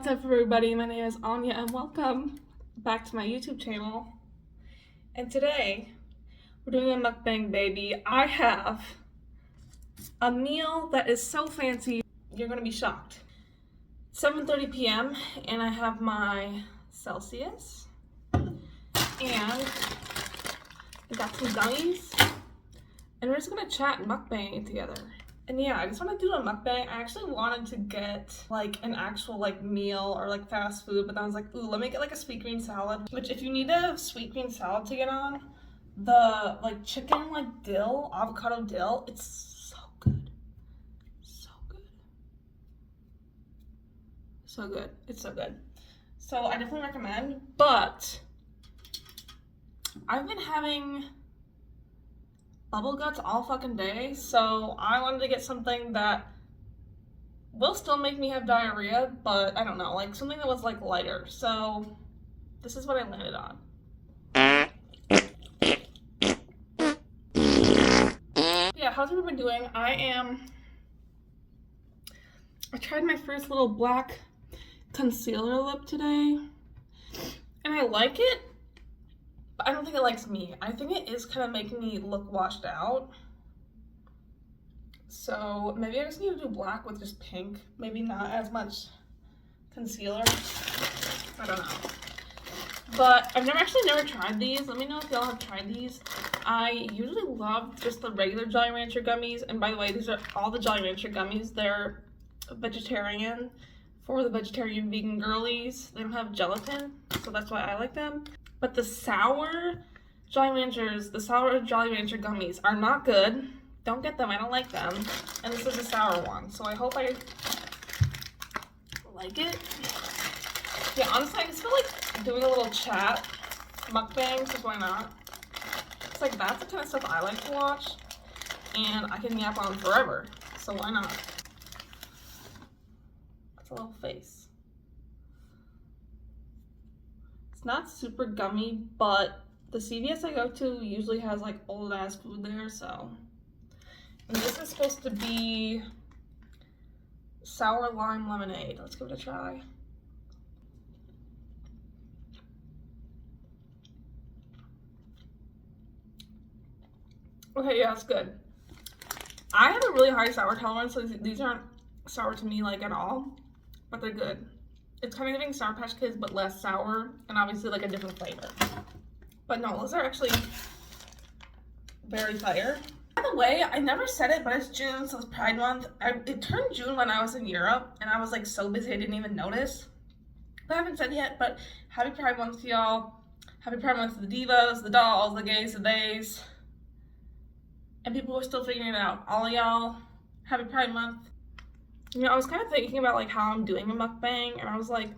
What's up, everybody? My name is Anya and welcome back to my YouTube channel. And today we're doing a mukbang, baby. I have a meal that is so fancy you're gonna be shocked. 7:30 p.m. and I have my Celsius and we got some gummies and we're just gonna chat and mukbang together. And yeah, I just want to do a mukbang. I actually wanted to get like an actual like meal or like fast food, but then I was like, ooh, let me get like a sweet green salad. Which if you need a sweet green salad to get on, the like chicken like dill, avocado dill, it's so good. So good. So good. It's so good. So I definitely recommend, but I've been having bubble guts all fucking day, so I wanted to get something that will still make me have diarrhea, but I don't know, like something that was like lighter. So this is what I landed on. Yeah, how's everyone doing? I tried my first little black concealer lip today, and I like it. I don't think it likes me. I think it is kind of making me look washed out. So maybe I just need to do black with just pink. Maybe not as much concealer. I don't know. But I've never tried these. Let me know if y'all have tried these. I usually love just the regular Jolly Rancher gummies. And by the way, these are all the Jolly Rancher gummies. They're vegetarian for the vegetarian vegan girlies. They don't have gelatin, so that's why I like them. But the sour Jolly Ranchers gummies are not good. Don't get them, I don't like them. And this is a sour one, so I hope I like it. Yeah, honestly, I just feel like doing a little chat mukbang, so why not? It's like, that's the kind of stuff I like to watch, and I can yap on forever, so why not? That's a little face. It's not super gummy, but the CVS I go to usually has like old ass food there, so. And this is supposed to be sour lime lemonade. Let's give it a try. Okay, yeah, it's good. I have a really high sour tolerance, so these aren't sour to me like at all, but they're good. It's kind of giving Sour Patch Kids, but less sour, and obviously like a different flavor. But no, those are actually very fire. By the way, I never said it, but it's June, so it's Pride Month. It turned June when I was in Europe, and I was like so busy I didn't even notice. But I haven't said yet, but happy Pride Month to y'all. Happy Pride Month to the divas, the dolls, the gays, the theys. And people who are still figuring it out. All of y'all, happy Pride Month. You know, I was kind of thinking about like how I'm doing a mukbang, and I was like,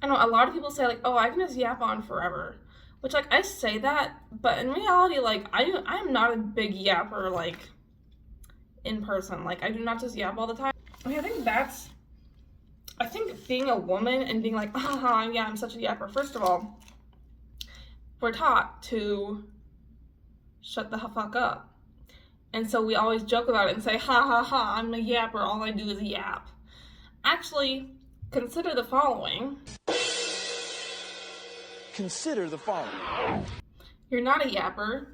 I know a lot of people say like, oh, I can just yap on forever, which like I say that, but in reality, like I'm not a big yapper like in person. Like I do not just yap all the time. I mean, I think being a woman and being like, yeah, I'm such a yapper. First of all, we're taught to shut the fuck up. And so we always joke about it and say, I'm a yapper, all I do is yap. Actually, consider the following. Consider the following. You're not a yapper,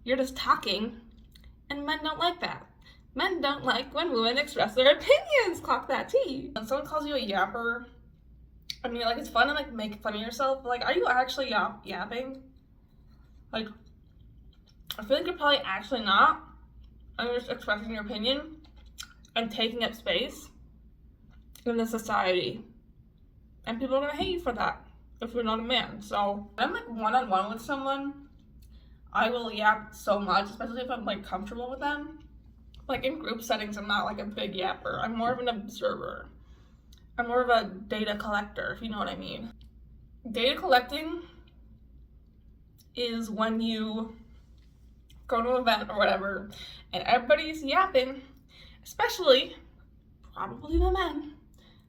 you're just talking, and men don't like that. Men don't like when women express their opinions, clock that T. When someone calls you a yapper, I mean, like, it's fun to like make fun of yourself, but like, are you actually yapping? Like, I feel like you're probably actually not. And you're just expressing your opinion and taking up space in the society. And people are gonna hate you for that if you're not a man. So when I'm like one-on-one with someone, I will yap so much, especially if I'm like comfortable with them. Like in group settings, I'm not like a big yapper. I'm more of an observer. I'm more of a data collector, if you know what I mean. Data collecting is when you go to an event or whatever, and everybody's yapping, especially probably the men,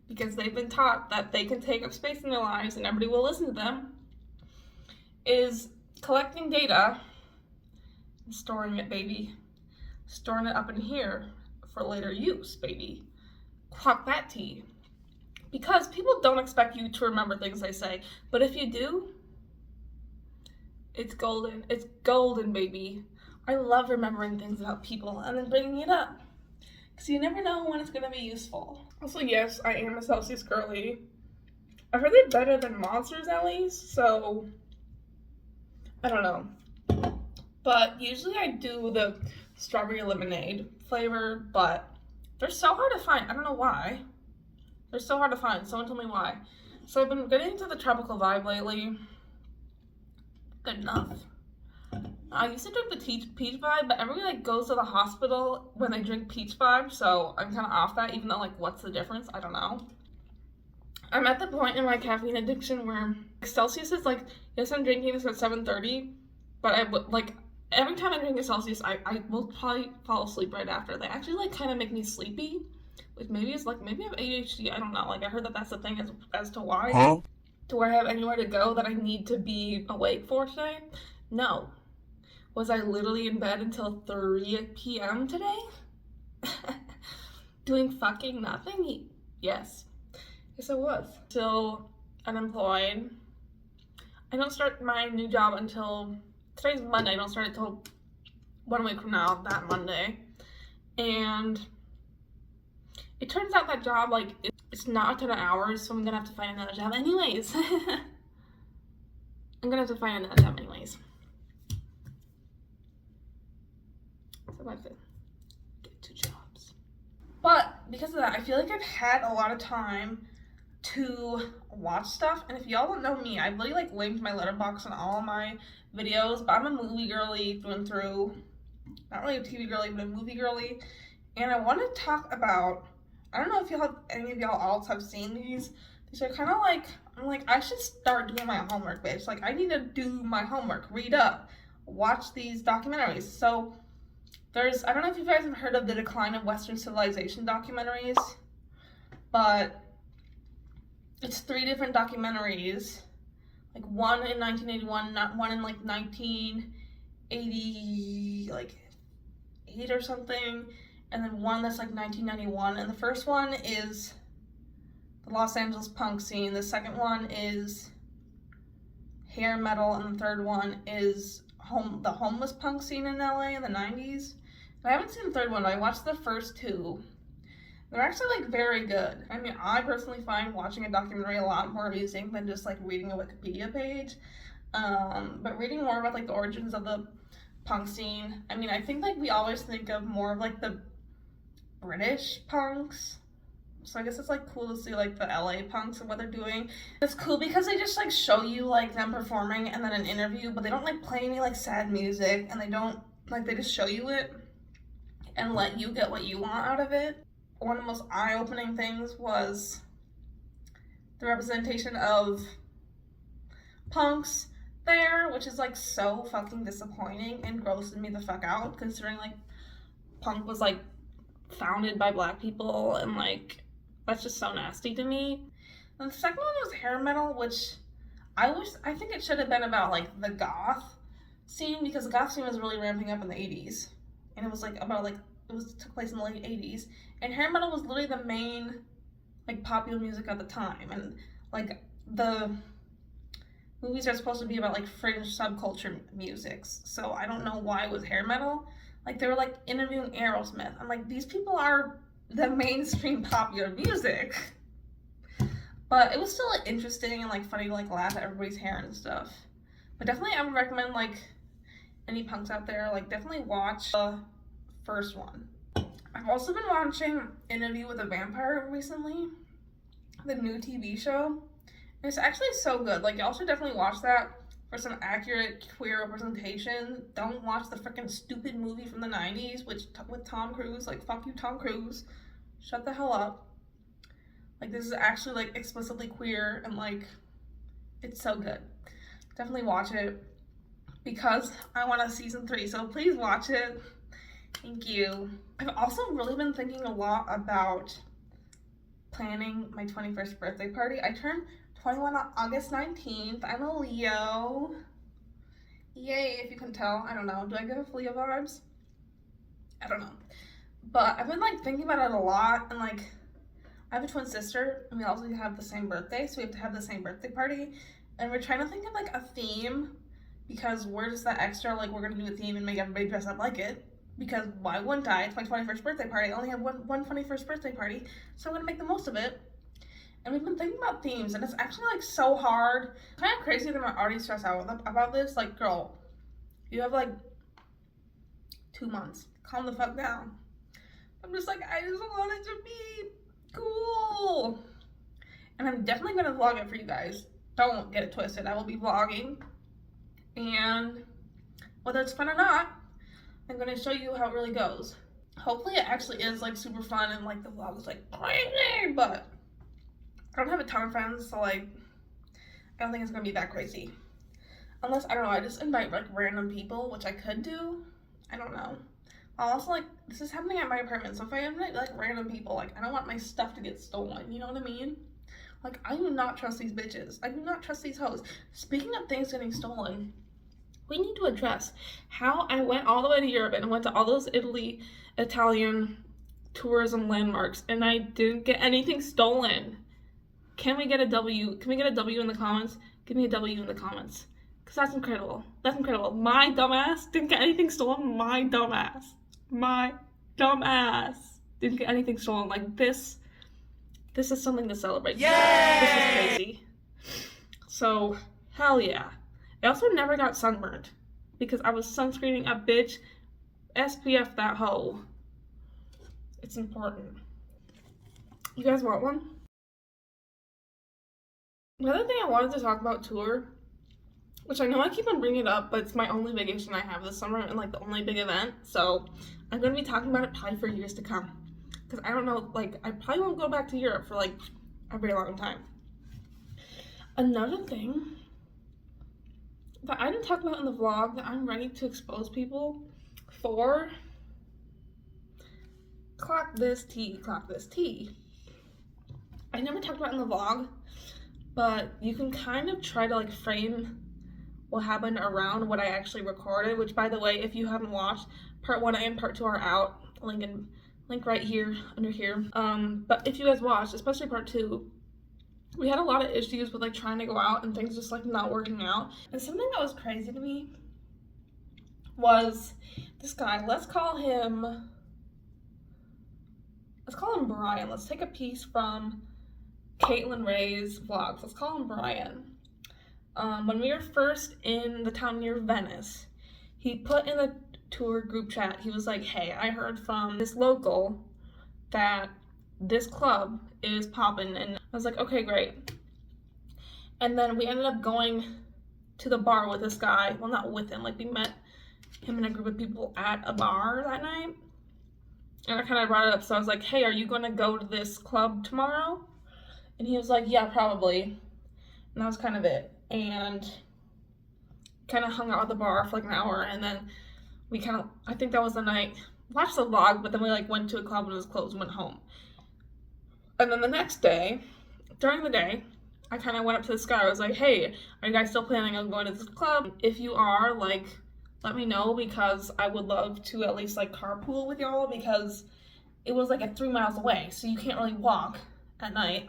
because they've been taught that they can take up space in their lives and everybody will listen to them, is collecting data and storing it, baby. Storing it up in here for later use, baby. Clock that T. Because people don't expect you to remember things they say. But if you do, it's golden. It's golden, baby. I love remembering things about people and then bringing it up. Because you never know when it's going to be useful. Also, yes, I am a Celsius girly. I've heard they're better than Monsters at least, so I don't know. But usually I do the strawberry lemonade flavor, but they're so hard to find. I don't know why. They're so hard to find. Someone tell me why. So I've been getting into the tropical vibe lately. Good enough. I used to drink the peach vibe, but everybody like goes to the hospital when they drink peach vibe, so I'm kind of off that, even though like what's the difference? I don't know. I'm at the point in my caffeine addiction where Celsius is like, yes, I'm drinking this at 7:30, but I would like every time I drink a Celsius, I will probably fall asleep right after. They actually like kind of make me sleepy, which maybe is like maybe I have ADHD. I don't know. Like I heard that that's the thing as to why. Huh? Do I have anywhere to go that I need to be awake for today? No. Was I literally in bed until 3 p.m. today? Doing fucking nothing? Yes. Yes, I was. Still unemployed. I don't start my new job until, today's Monday, I don't start it until 1 week from now, that Monday. And it turns out that job, like, it's not a ton of hours, so I'm gonna have to find another job anyways. I'm gonna have to find another job anyways. So I have to get 2 jobs. But because of that, I feel like I've had a lot of time to watch stuff, and if y'all don't know me, I've really like linked my Letterboxd on all of my videos, but I'm a movie girly through and through. Not really a TV girly, but a movie girly. And I want to talk about, I don't know if any of y'all else have seen these. These are kind of like, I'm like, I should start doing my homework, bitch. Like, I need to do my homework, read up, watch these documentaries. So there's, I don't know if you guys have heard of the Decline of Western Civilization documentaries, but it's 3 different documentaries, like one in 1981, not one in like 1980, like 8 or something, and then one that's like 1991. And the first one is the Los Angeles punk scene. The second one is hair metal, and the third one is the homeless punk scene in LA in the 90s. And I haven't seen the third one, but I watched the first 2. They're actually like very good. I mean, I personally find watching a documentary a lot more amusing than just like reading a Wikipedia page. But reading more about like the origins of the punk scene. I mean, I think like we always think of more of like the British punks. So I guess it's like cool to see like the LA punks and what they're doing. It's cool because they just like show you like them performing and then an interview, but they don't like play any like sad music, and they don't like, they just show you it and let you get what you want out of it. One of the most eye-opening things was the representation of punks there, which is like so fucking disappointing and grossed me the fuck out, considering like punk was like founded by Black people, and like that's just so nasty to me. And the second one was hair metal, which I think it should have been about like the goth scene, because the goth scene was really ramping up in the 80s, and it was like about like took place in the late 80s, and hair metal was literally the main like popular music at the time, and like the movies are supposed to be about like fringe subculture musics, so I don't know why it was hair metal. Like they were like interviewing Aerosmith. I'm like, these people are the mainstream popular music. But it was still like interesting and like funny to like laugh at everybody's hair and stuff. But definitely I would recommend like any punks out there, like definitely watch the first one. I've also been watching Interview with a Vampire recently, the new TV show. And it's actually so good. Like y'all should definitely watch that for some accurate queer representation. Don't watch the freaking stupid movie from the 90s with Tom Cruise. Like, fuck you, Tom Cruise. Shut the hell up. Like, this is actually like explicitly queer, and like it's so good. Definitely watch it because I want a season 3, so please watch it. Thank you. I've also really been thinking a lot about planning my 21st birthday party. I turned 21 on August 19th. I'm a Leo. Yay, if you can tell. I don't know. Do I give off Leo vibes? I don't know. But I've been like thinking about it a lot, and like I have a twin sister, and we also have the same birthday, so we have to have the same birthday party. And we're trying to think of like a theme, because we're just that extra, like we're gonna do a theme and make everybody dress up like it. Because why wouldn't I? It's my 21st birthday party. I only have one 21st birthday party, so I'm gonna make the most of it. And we've been thinking about themes, and it's actually like so hard. It's kind of crazy that I'm already stressed out about this. Like, girl, you have like 2 months. Calm the fuck down. I'm just like, I just want it to be cool. And I'm definitely gonna vlog it for you guys. Don't get it twisted. I will be vlogging. And whether it's fun or not, I'm gonna show you how it really goes. Hopefully it actually is like super fun and like the vlog is like crazy, but I don't have a ton of friends, so like I don't think it's gonna be that crazy. Unless, I don't know, I just invite like random people, which I could do. I don't know. I'll also like, this is happening at my apartment, so if I invite like random people, like I don't want my stuff to get stolen, you know what I mean? Like, I do not trust these bitches. I do not trust these hoes. Speaking of things getting stolen, we need to address how I went all the way to Europe and went to all those Italian tourism landmarks and I didn't get anything stolen. Can we get a W? Can we get a W in the comments? Give me a W in the comments. Because that's incredible. That's incredible. My dumbass didn't get anything stolen. My dumbass didn't get anything stolen. Like, this is something to celebrate. Yay! This is crazy. So, hell yeah. I also never got sunburned because I was sunscreening a bitch. SPF that hoe. It's important. You guys want one? Another thing I wanted to talk about tour, which I know I keep on bringing it up, but it's my only vacation I have this summer and like the only big event. So I'm going to be talking about it probably for years to come. Because I don't know, like I probably won't go back to Europe for like a very long time. Another thing that I didn't talk about in the vlog that I'm ready to expose people for, clock this tea. I never talked about it in the vlog, but you can kind of try to like frame what happened around what I actually recorded, which by the way, if you haven't watched, part 1 and part 2 are out, link right here, under here. But if you guys watched, especially part 2, we had a lot of issues with like trying to go out and things just like not working out. And something that was crazy to me was this guy, let's call him Brian. Let's take a piece from Caitlin Ray's vlogs. Let's call him Brian. When we were first in the town near Venice, he put in the tour group chat, he was like, hey, I heard from this local that this club is popping, and I was like, okay, great. And then we ended up going to the bar with this guy. Well, not with him, like we met him and a group of people at a bar that night. And I kind of brought it up, so I was like, hey, are you going to go to this club tomorrow? And he was like, yeah, probably. And that was kind of it. And kind of hung out at the bar for like an hour, and then we kind of, I think that was the night, watched the vlog, but then we like went to a club and it was closed and went home. And then the next day, during the day, I kind of went up to this guy. I was like, hey, are you guys still planning on going to this club? If you are, like, let me know, because I would love to at least like carpool with y'all, because it was like at 3 miles away, so you can't really walk at night.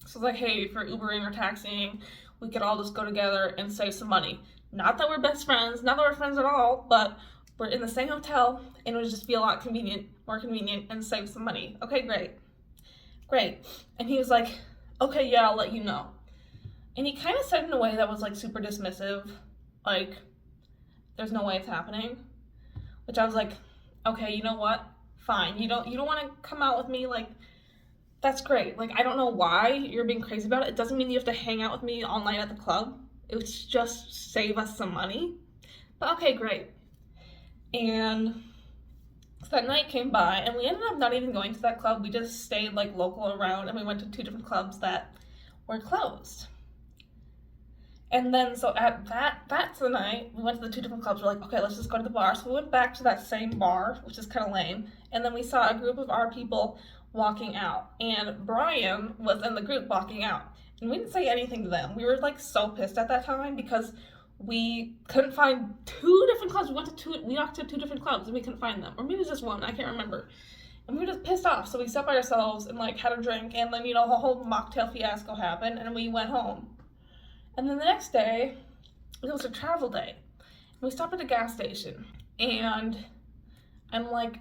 So I was like, hey, if you're Ubering or taxiing, we could all just go together and save some money. Not that we're best friends, not that we're friends at all, but we're in the same hotel and it would just be a lot more convenient and save some money. Okay, great. And he was like, okay, yeah, I'll let you know. And he kind of said in a way that was like super dismissive, like, there's no way it's happening. Which I was like, okay, you know what? Fine. You don't want to come out with me, like, that's great. Like, I don't know why you're being crazy about it. It doesn't mean you have to hang out with me all night at the club. It would just save us some money. But okay, great. And so that night came by, and we ended up not even going to that club. We just stayed like local around, and we went to 2 different clubs that were closed. And then so at that's the night we went to the 2 different clubs. We're like, okay, let's just go to the bar. So we went back to that same bar, which is kind of lame. And then we saw a group of our people walking out, and Brian was in the group walking out, and we didn't say anything to them. We were like so pissed at that time because we couldn't find 2 different clubs. We walked to 2 different clubs and we couldn't find them, or maybe it was just one, I can't remember. And we were just pissed off, so we sat by ourselves and like had a drink, and then, you know, the whole mocktail fiasco happened, and we went home. And then the next day, it was a travel day. And we stopped at a gas station, and I'm like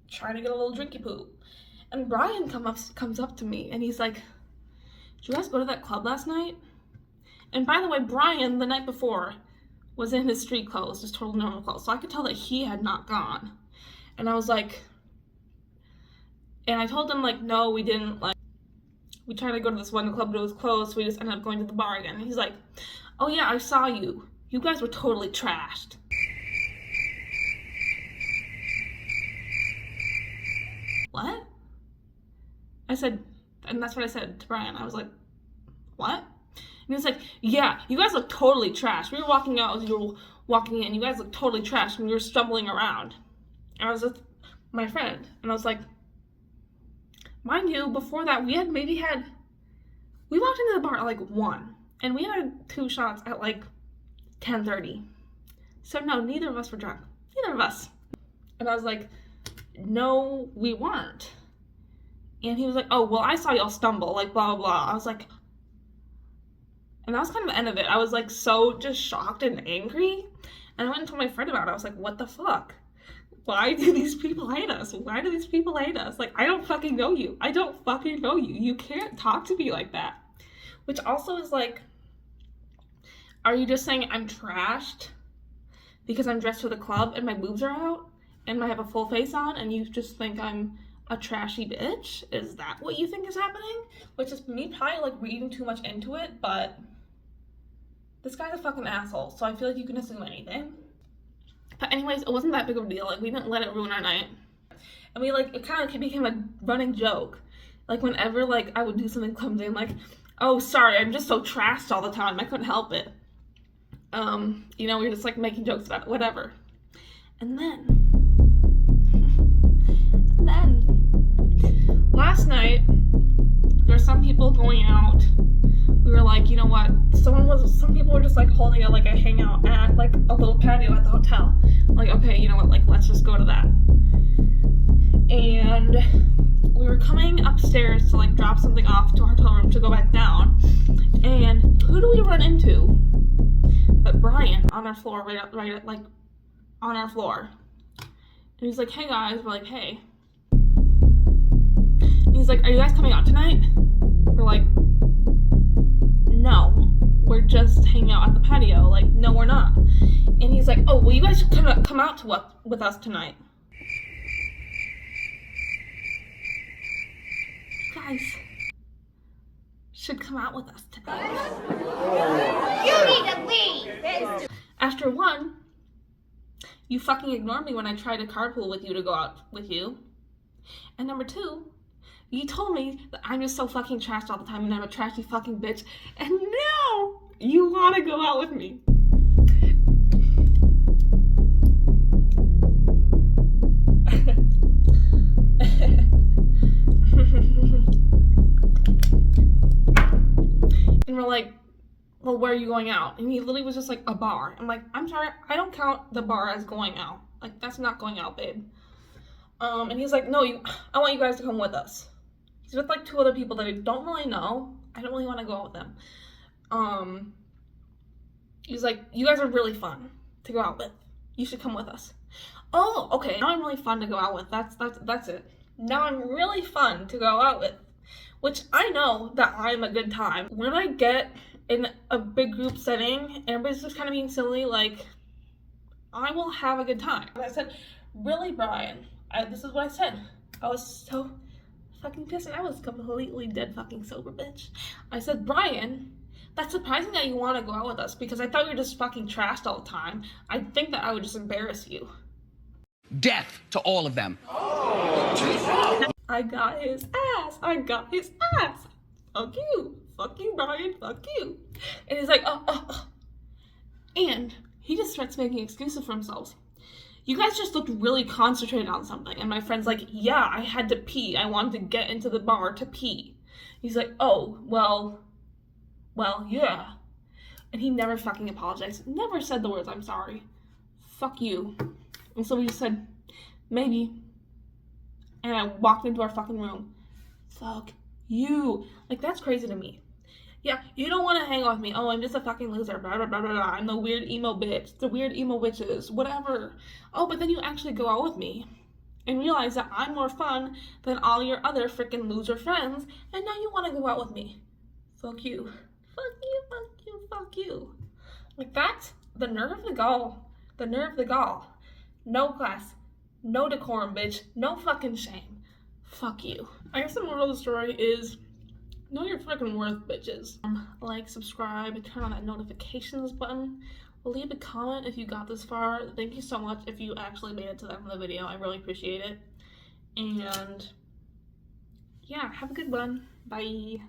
trying to get a little drinky poop. And Brian comes up to me, and he's like, "Did you guys go to that club last night?" And by the way, Brian, the night before, was in his street clothes, just total normal clothes. So I could tell that he had not gone. And I was like, and I told him, like, no, we didn't. Like, we tried to go to this one club, but it was closed, so we just ended up going to the bar again. And he's like, "Oh yeah, I saw you. You guys were totally trashed." What? I said, and that's what I said to Brian. I was like, what? And he was like, "Yeah, you guys look totally trashed. We were walking out as you were walking in. You guys look totally trashed and you were stumbling around." And I was with my friend, and I was like, mind you, before that, we walked into the bar at like 1, and we had 2 shots at like 10:30. So no, neither of us were drunk. Neither of us. And I was like, no, we weren't. And he was like, "Oh, well, I saw y'all stumble, like blah, blah, blah." I was like, and that was kind of the end of it. I was like so just shocked and angry. And I went and told my friend about it. I was like, what the fuck? Why do these people hate us? Why do these people hate us? Like, I don't fucking know you. I don't fucking know you. You can't talk to me like that. Which also is like, are you just saying I'm trashed because I'm dressed for the club and my boobs are out and I have a full face on and you just think I'm a trashy bitch? Is that what you think is happening? Which is me probably like reading too much into it, but this guy's a fucking asshole, so I feel like you can assume anything. But anyways, it wasn't that big of a deal. Like, we didn't let it ruin our night. And we like, it kind of became a running joke. Like, whenever like I would do something clumsy, I'm like, "Oh, sorry, I'm just so trashed all the time. I couldn't help it." You know, we were just like making jokes about it, whatever. And then last night, there were some people going out. We were like, you know what? Some people were just like holding a hangout at like a little patio at the hotel. I'm like, okay, you know what? Like, let's just go to that. And we were coming upstairs to like drop something off to our hotel room to go back down. And who do we run into? But Brian on our floor, right like on our floor. And he's like, "Hey guys." We're like, "Hey." And he's like, "Are you guys coming out tonight?" We're like, "No, we're just hanging out at the patio." Like, "No, we're not." And he's like, "Oh, well, you guys should come out with us tonight." You guys should come out with us tonight. You need to leave. After 1, you fucking ignored me when I tried to carpool with you to go out with you. And number 2, you told me that I'm just so fucking trashed all the time and I'm a trashy fucking bitch. And now you want to go out with me. And we're like, "Well, where are you going out?" And he literally was just like, "A bar." I'm like, "I'm sorry, I don't count the bar as going out. Like, that's not going out, babe." And he's like, "No, I want you guys to come with us." He's with like 2 other people that I don't really know. I don't really want to go out with them. He's like, "You guys are really fun to go out with. You should come with us." Oh, okay. Now I'm really fun to go out with. That's it. Now I'm really fun to go out with. Which I know that I'm a good time. When I get in a big group setting and everybody's just kind of being silly, like, I will have a good time. And I said, "Really, Brian?" This is what I said. I was so fucking pissed, and I was completely dead fucking sober, bitch. I said, "Brian, that's surprising that you want to go out with us because I thought you were just fucking trashed all the time. I think that I would just embarrass you." Death to all of them. I got his ass. I got his ass. Fuck you. Fuck you, Brian. Fuck you. And he's like, oh. And he just starts making excuses for himself. "You guys just looked really concentrated on something." And my friend's like, "Yeah, I had to pee. I wanted to get into the bar to pee." He's like, "Oh, well, yeah." And he never fucking apologized. Never said the words, "I'm sorry. Fuck you." And so we just said, maybe and I walked into our fucking room. Fuck you. Like, that's crazy to me. Yeah, you don't want to hang out with me. Oh, I'm just a fucking loser. Blah, blah, blah, blah, blah. I'm the weird emo bitch. The weird emo witches. Whatever. Oh, but then you actually go out with me and realize that I'm more fun than all your other freaking loser friends, and now you want to go out with me. Fuck you. Fuck you, fuck you, fuck you. Like, that's the nerve of the gall. The nerve of the gall. No class. No decorum, bitch. No fucking shame. Fuck you. I guess the moral of the story is, know your freaking worth, bitches. Like, subscribe, and turn on that notifications button. Leave a comment if you got this far. Thank you so much if you actually made it to the end of the video. I really appreciate it. And yeah, have a good one. Bye.